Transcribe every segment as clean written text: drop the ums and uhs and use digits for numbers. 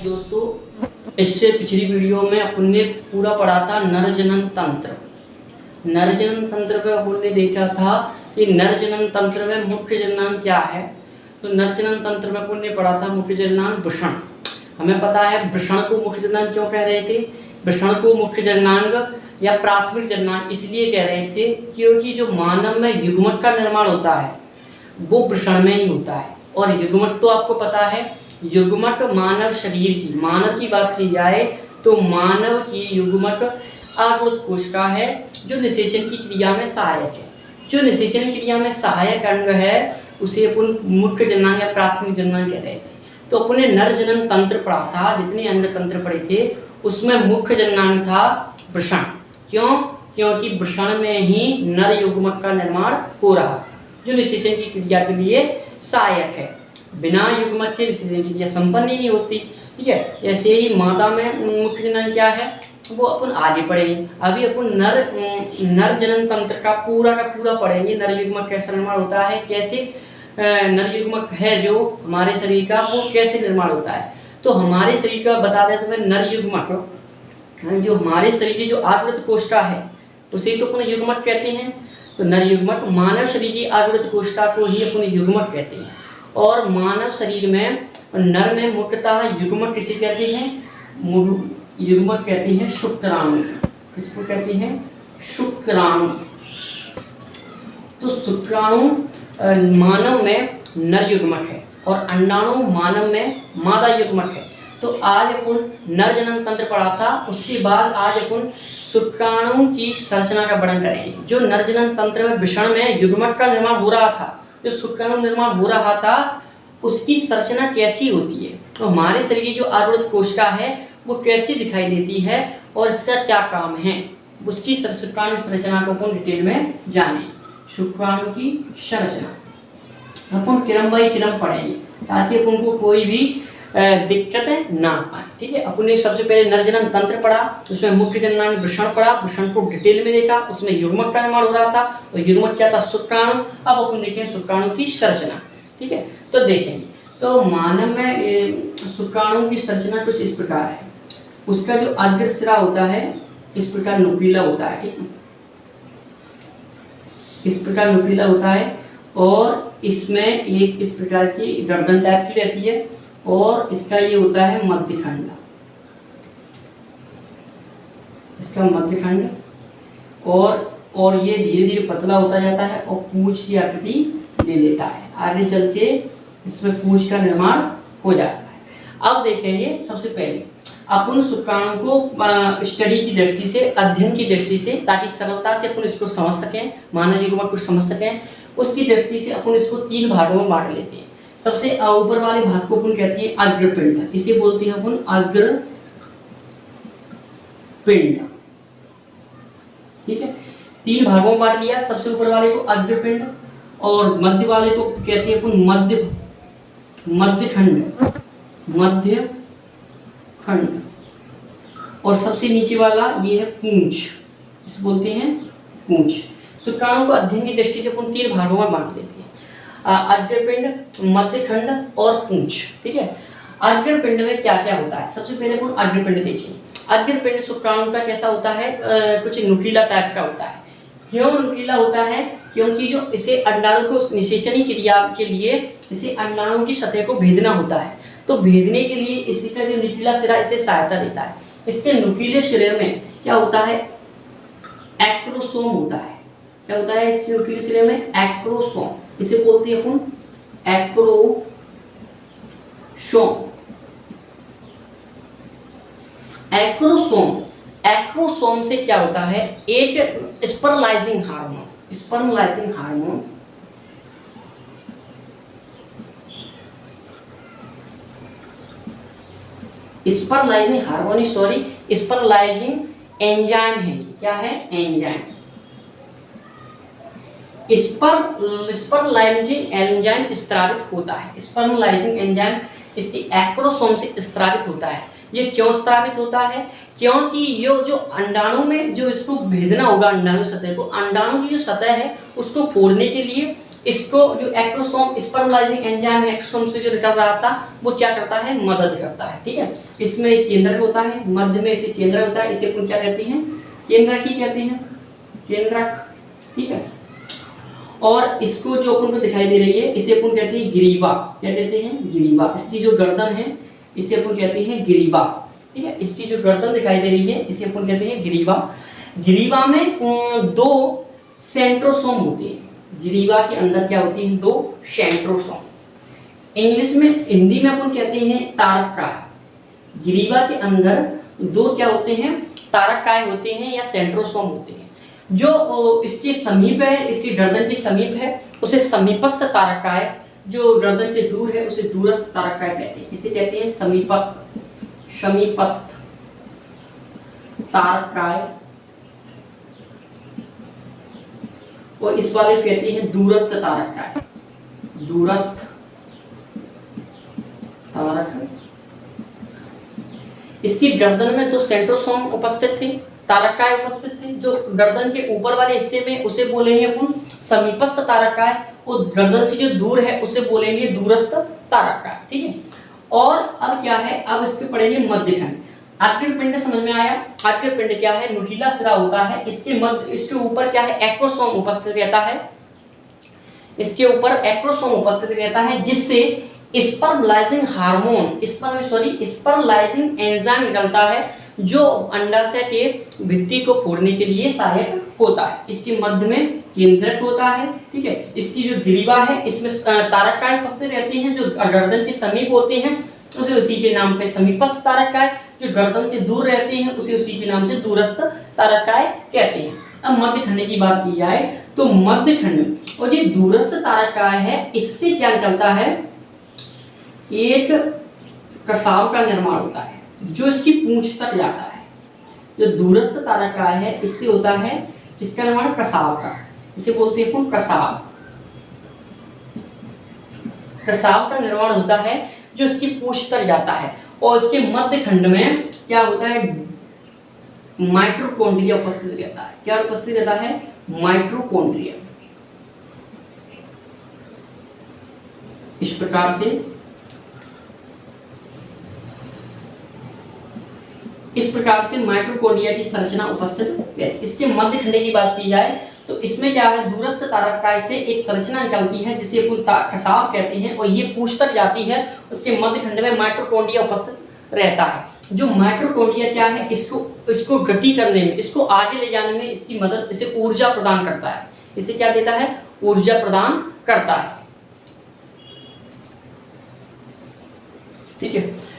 दोस्तों, इससे पिछली वीडियो में अपन ने पूरा पढ़ा था नर जनन तंत्र। नर जनन तंत्र पे अपन ने देखा था कि नर जनन तंत्र में मुख्य जननांग क्या है। तो नर जनन तंत्र में अपन ने पढ़ा था मुख्य जननांग वृषण। हमें पता है वृषण को मुख्य जननांग क्यों कह रहे थे। वृषण को मुख्य जननांग या प्राथमिक जननांग इसलिए कह रहे थे क्योंकि जो मानव में युग्मक का निर्माण होता है वो वृषण में ही होता है। और युग्मक तो आपको पता है, युग्मक मानव शरीर की, मानव की बात की जाए तो मानव की युग्मक आकृत कोशिका है जो निषेचन की क्रिया में सहायक है। जो निषेचन क्रिया में सहायक अंग है उसे अपन मुख्य जननांग या प्राथमिक जननांग कह रहे थे। तो अपन ने नर जनन तंत्र पढ़ा था, जितने अंग तंत्र पढ़े थे उसमें मुख्य जननांग था वृषण। क्यों? क्योंकि वृषण में ही नर युग्मक का निर्माण हो रहा है जो निषेचन की क्रिया के लिए सहायक है। बिना युग्मक के निषेचन की क्रिया संपन्न ही नहीं होती। ठीक है, ऐसे ही मादा में मुख्य जनन क्या है वो अपन आगे पढ़ेंगे। अभी अपन नर जनन तंत्र का पूरा पढ़ेंगे। नर युग्मक कैसे निर्माण होता है, कैसे नर युग्मक है जो हमारे शरीर का वो कैसे निर्माण होता है। तो हमारे शरीर का बता दें तो मैं नर युग्मक जो हमारे शरीर की जो आवृत कोशिका है उसे तो अपन युग्मक कहते हैं। तो नर युग्मक मानव शरीर की आवृत कोशिका को ही अपन युग्मक कहते हैं। और मानव शरीर में नर में मुख्यतः युग्मक किसे कहते हैं? युग्मक कहते हैं शुक्राणु। किसको कहते हैं? शुक्राणु। तो शुक्राणु मानव में नर युग्मक है और अंडाणु मानव में मादा युग्मक है। तो आज अपन नर जनन तंत्र पढ़ा था, उसके बाद आज अपन शुक्राणु की संरचना का वर्णन करेंगे। जो नर जनन तंत्र में वृषण में युग्मक का निर्माण हो रहा था, जो शुक्राणु निर्माण हो रहा था उसकी संरचना कैसी होती है, तो हमारे शरीर की जो आवृत कोशिका है वो कैसी दिखाई देती है और इसका क्या काम है, उसकी शुक्राणु संरचना को अपन डिटेल में जाने। शुक्राणु की संरचना अपन क्रम बाई क्रम पढ़ेंगे ताकि अपन को कोई भी दिक्कत ना आए। ठीक है, अपन ने सबसे पहले नर जनन तंत्र पढ़ा, उसमें मुख्य जननांग वृषण पढ़ा, वृषण को डिटेल में देखा, उसमें युग्मक का निर्माण हो रहा था और युग्मक क्या था? शुक्राणु। अब अपन देखें शुक्राणु की संरचना। ठीक है, तो देखेंगे तो मानव में शुक्राणु की संरचना कुछ इस प्रकार है। उसका जो अग्र सिरा होता है इस प्रकार नुकीला होता है। ठीक है, इस प्रकार नुकीला होता है और इसमें एक इस प्रकार की गर्दन टाइप की रहती है और इसका ये होता है मध्यखंड। इसका मध्यखंड और ये धीरे धीरे पतला होता जाता है और पूंछ की आकृति ले लेता है। आगे चल के इसमें पूंछ का निर्माण हो जाता है। अब देखेंगे सबसे पहले अपन शुक्राणु को स्टडी की दृष्टि से, अध्ययन की दृष्टि से, ताकि सरलता से अपन इसको समझ सकें, मानव युग्मक को समझ सकें, उसकी दृष्टि से अपन इसको 3 भागों में बांट लेते हैं। सबसे ऊपर वाले भाग को अपन कहते हैं अग्रपिंड। इसे बोलते हैं अपन अग्रपिंड। ठीक है, 3 भागों में बांट लिया। सबसे ऊपर वाले को अग्रपिंड और मध्य वाले को कहते हैं अपन मध्यखंड और सबसे नीचे वाला ये है पूंछ, इसे बोलते हैं पूंछ। शुक्राणु को अध्ययन की दृष्टि से अपन 3 भागों में बांट लेते हैं, अग्रपिंड, मध्यखंड और पूंछ। ठीक है, अग्रपिंड में क्या क्या होता है? सबसे पहले अपन अग्रपिंड देखिए। अग्रपिंड शुक्राणु का कैसा होता है? कुछ नुकीला टाइप का होता है। क्यों नुकीला होता है? क्योंकि जो इसे अंडाणु को निषेचनी क्रिया के लिए इसे अंडाणु की सतह को भेदना होता है। तो भेदने के लिए इसी का जो नुकीला सिरा इसे सहायता देता है। इसके नुकीले सिरे में क्या होता है? एक्रोसोम होता है। क्या होता है इस नुकीले सिरे में? एक्रोसोम। इसे बोलते हैं अपन एक्रोसोम। एक्रोसोम से क्या होता है? एक स्पर्मलाइजिंग हार्मोन स्पर्मलाइजिंग एंजाइम है। क्या है? एंजाइम। स्पर्मलाइजिंग एंजाइम स्त्रावित होता है। स्पर्मलाइजिंग एंजाइम इसके एक्रोसोम से स्त्रावित होता है। ये क्यों स्त्रावित होता है? क्योंकि ये जो अंडाणु में जो इसको भेदना होगा, अंडाणु सतह को, अंडाणु की जो सतह है उसको फोड़ने के लिए इसको जो एक्टोसोम स्पर्मलाइजिंग एंजाइम है एक्टोसोम से जो निकल रहा था वो क्या करता है, मदद करता है। ठीक है, इसमें एक केंद्रक होता है, मध्य में इसे केंद्रक होता है, इसे अपन क्या कहते हैं, केंद्रक ही कहते हैं, केंद्रक। ठीक है, और इसको जो अपन को दिखाई दे रही है इसे अपन कहते हैं ग्रीवा। क्या कहते हैं, ग्रीवा। इसकी जो गर्दन है इसे अपन कहते हैं ग्रीवा। ठीक है, इसकी जो गर्दन दिखाई दे रही है इसे अपन कहते हैं ग्रीवा। ग्रीवा में दो सेंट्रोसोम होते हैं। ग्रीवा के अंदर क्या होती है, दो सेंट्रोसोम। इंग्लिश में, हिंदी में अपन कहते हैं तारककाय। ग्रीवा के अंदर दो क्या होते हैं, तारककाय होते हैं या सेंट्रोसोम होते हैं। जो इसके समीप है, इसकी गर्दन के समीप है उसे समीपस्थ तारककाय, जो गर्दन के दूर है उसे दूरस्थ तारककाय कहते हैं। इसे कहते हैं समीपस्थ, समीपस्थ तारककाय, और इस वाले कहते हैं दूरस्थ तारककाय, दूरस्थ तारक। इसकी गर्दन में दो सेंट्रोसोम उपस्थित थे, तारककाय उपस्थित थे। जो गर्दन के ऊपर वाले हिस्से में उसे बोलेंगे अपन समीपस्थ तारककाय, और गर्दन से जो दूर है उसे बोलेंगे दूरस्थ तारककाय। ठीक है, और अब क्या है, अब इसके पढ़ेंगे मध्यखंड। आकृपिंड समझ में आया। आकृपिंड क्या है, नुकीला सिरा होता है, इसके मध्य, इसके ऊपर क्या है, एक्रोसोम उपस्थित रहता है, इसके ऊपर एक्रोसोम उपस्थित रहता है, जिससे स्पर्मलाइजिंग हार्मोन, स्पर्मलाइजिंग एंजाइम निकलता है, जो अंडाशय के भित्ति को फोड़ने के लिए सहायक होता है। इसके मध्य में केंद्रक होता है। ठीक है, इसकी जो ग्रीवा है इसमें तारककाय उपस्थित रहते हैं, जो गर्दन के समीप होते हैं उसे उसी के नाम पे समीपस्थ तारककाय, जो गर्दन से दूर रहते हैं उसे उसी के नाम से दूरस्थ तारककाय कहते हैं। अब मध्यखंड की बात की जाए तो मध्यखंड और जो दूरस्थ तारककाय है इससे क्या निकलता है, एक कसाव का निर्माण होता है जो इसकी पूंछ तक जाता है। जो दूरस्थ तारककाय है इससे होता है किसका निर्माण, कसाव का। इसे बोलते हैं कसाव, कसाव का निर्माण होता है जो इसकी पूंछ तक जाता है। और इसके मध्य खंड में क्या होता है, माइटोकॉन्ड्रिया उपस्थित रहता है। क्या उपस्थित रहता है, माइटोकॉन्ड्रिया। इस प्रकार से माइटोकॉन्ड्रिया की संरचना उपस्थित है। इसके मध्य खंड की बात की जाए तो इसमें क्या है, दूरस्थ तारककाय से एक संरचना निकलती है जिसे अपन कसाव कहते हैं, और ये पूंछ तक जाती है। उसके मध्य खंड में माइटोकॉन्ड्रिया उपस्थित रहता है। जो माइटोकॉन्ड्रिया क्या है, इसको गति करने में, इसको आगे ले जाने में इसकी मदद, इसे ऊर्जा प्रदान करता है। इसे क्या देता है, ऊर्जा प्रदान करता है। ठीक है,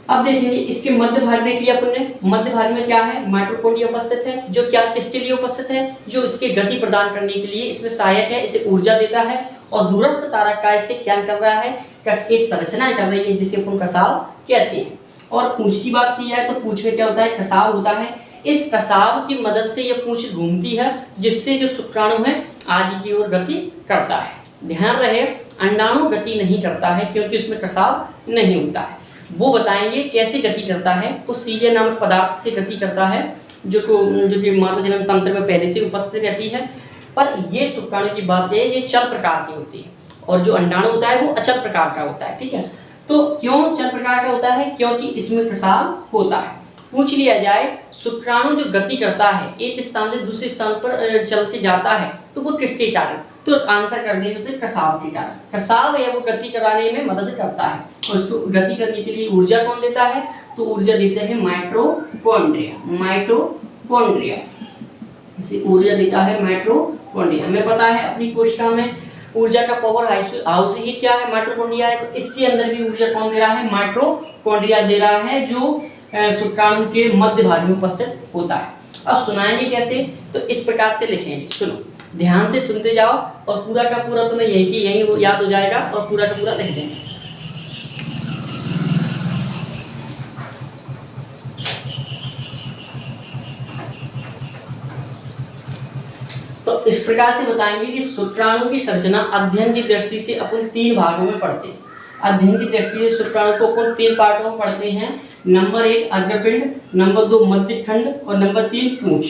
अब देखेंगे इसके मध्य भाग देख लिया अपन ने। मध्य भाग में क्या है, माइटोकॉन्ड्रिया उपस्थित है, जो क्या किसके लिए उपस्थित है, जो इसके गति प्रदान करने के लिए इसमें सहायक है, इसे ऊर्जा देता है। और दूरस्थ तारककाय से क्या कर रहा है, एक संरचना कर रही है जिसे अपन कसाव कहते हैं। और पूंछ की बात की जाए तो पूंछ में क्या होता है, कसाव होता है। इस कसाव की मदद से यह पूंछ घूमती है, जिससे जो शुक्राणु है आगे की ओर गति करता है। ध्यान रहे, अंडाणु गति नहीं करता है क्योंकि उसमें कसाव नहीं होता है। वो बताएंगे कैसे गति करता है। तो सीलिया नामक पदार्थ से गति करता है, जो कि मानव जनन तंत्र में पहले से उपस्थित रहती है। पर ये शुक्राणु की बात है, ये चल प्रकार की होती है, और जो अंडाणु होता है वो अचल प्रकार का होता है। ठीक है, तो क्यों चल प्रकार का होता है, क्योंकि इसमें प्रसाव होता है। पूछ लिया जाए, शुक्राणु जो गति करता है, एक स्थान से दूसरे स्थान पर चल के जाता है, तो वो किसके कारण, तो आंसर कर देंगे उसे कसाव के कारण। कसाव है वो गति कराने में मदद करता है, और उसको गति करने के लिए ऊर्जा कौन देता है, तो ऊर्जा देते हैं माइटोकॉन्ड्रिया। माइटोकॉन्ड्रिया इसे ऊर्जा देता है माइटोकॉन्ड्रिया। हमें पता है अपनी कोशिका में ऊर्जा का पावर हाउस ही क्या है, माइटोकॉन्ड्रिया है। तो इसके अंदर भी ऊर्जा कौन दे रहा है, माइटोकॉन्ड्रिया दे रहा है, जो शुक्राणु के मध्य भाग में उपस्थित होता है। अब सुनाएंगे कैसे, तो इस प्रकार से लिखेंगे। सुनो, ध्यान से सुनते जाओ, और पूरा का पूरा तुम्हें यही याद हो जाएगा, और पूरा का पूरा लिख देंगे। तो इस प्रकार से बताएंगे कि शुक्राणु की संरचना अध्ययन की दृष्टि से अपन 3 भागों में पढ़ते हैं। अध्ययन की दृष्टि से शुक्राणु को अपन 3 पार्टों में पढ़ते हैं। नंबर 1 अग्रपिंड, नंबर 2 मध्यखंड, और नंबर 3 पूंछ।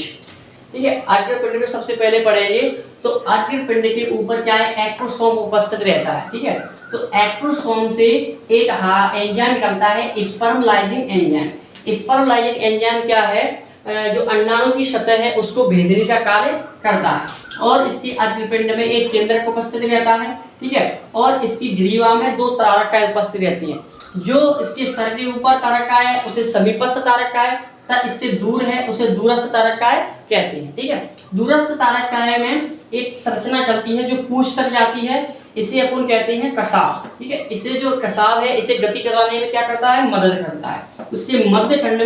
ठीक है। आर्किक पिंड को सबसे पहले पढ़ेंगे। तो आर्किक पिंड के ऊपर क्या है, एक्ट्रोसोम उपस्थित रहता है, ठीक है। तो एक्ट्रोसोम से एक एंजाइम निकलता है, स्पर्म लाइजिंग एंजाइम। स्पर्म लाइजिंग एंजाइम क्या है, जो अंडाणु की सतह है उसको भेदने का कार्य करता है। और इसकी आर्किक पिंड में एक केंद्रक उपस्थित रहता है, ठीक है। और इसकी ग्रीवा में 2 तारकाएं उपस्थित रहती हैं। जो इसके सर के ऊपर तारकाएं है उसे समीपस्थ तारकाएं, तथा इससे दूर है उसे दूरस्थ तारकाएं कहते हैं, ठीक है। दूरस्थ तारकाएं में एक संरचना चलती है जो पूंछ तक जाती है, इसे अपन कहते हैं कसाव, ठीक है। इसे जो कसाव है इसे गति कराने में क्या करता है, मदद करता है। उसके मध्य खंड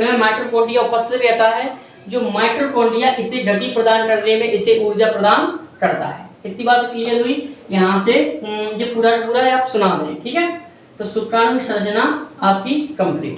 में माइटोकॉन्ड्रिया उपस्थित रहता है, जो माइटोकॉन्ड्रिया इसे गति प्रदान करने में इसे ऊर्जा प्रदान करता है। इतनी बात क्लियर हुई। यहाँ से ये पूरा आप सुना दें, ठीक है। तो शुक्राणु की संरचना आपकी कंप्लीट।